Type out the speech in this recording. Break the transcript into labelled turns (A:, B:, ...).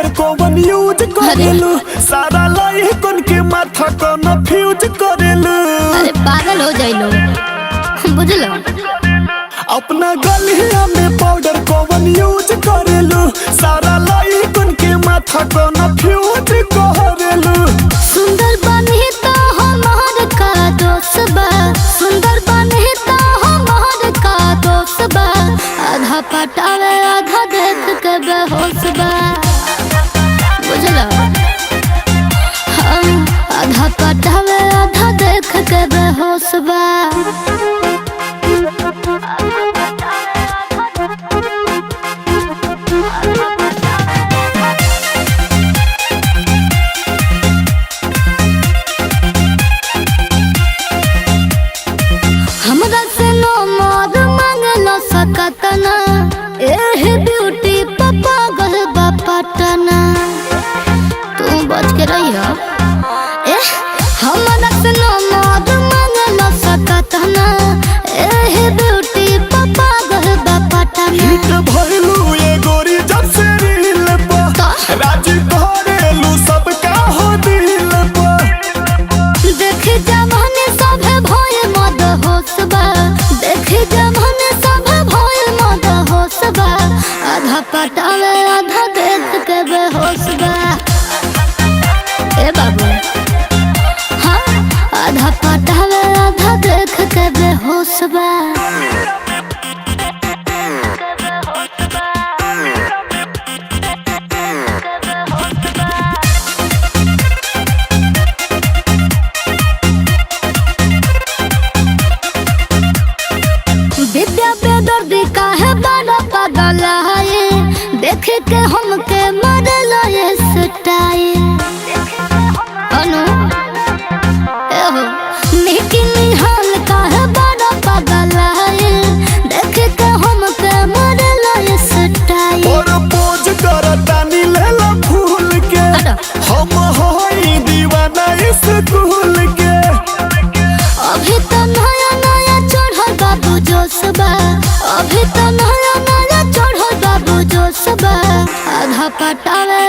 A: Powder कौन use करेलू सारा लइकन के माथा कौन फ्यूज करेलू।
B: अरे पागल हो जाइलो बुझलो।
A: अपना गलिया में पाउडर कौन यूज करेलू सारा लइकन के माथा कौन फ्यूज करेलू।
B: सुंदर बनी तो हमार का दोस्त बा, सुंदर बनी तो हमार का दोस्त बा। आधा पटावे आधा देख के बेहोश बा बुझलो। हाँ आधा पटावे आधा देख के बेहोश बा। हमरा से नो मोर मांगलो सकतना एह ब्यूटी पापा गल बापटना। तू बच के रहियो एह हमरा से नो मोर मांगलो सकतना एह ब्यूटी पापा गल बापटना।
A: हिट भइलू ये गोरी जब से रील पर राजी करेलू सबका हो दिल पर।
B: देख जमाने सभे भय मद होसबा, देख जमाने सभे भय मद होसबा। आधा पटावे आधा देख के बेहोसबा। ए बाबू हाँ आधा पटावे आधा देख के बेहोसबा। विद्या पे दर्दी का है बड़ा पागल है देख के हमके मरल ये सटाए। अनु एहो मिकी निहाल का है बड़ा पागल है देख के हमके मरल ये सटाए।
A: और पोज करतानी लेला फूल के हम होई दीवाना स्कूल के।
B: अभी तो नया नया चढ़ल बाबू जोशबा, अभी तो नया नया चढ़ल बाबू जोशबा। आधा पटावे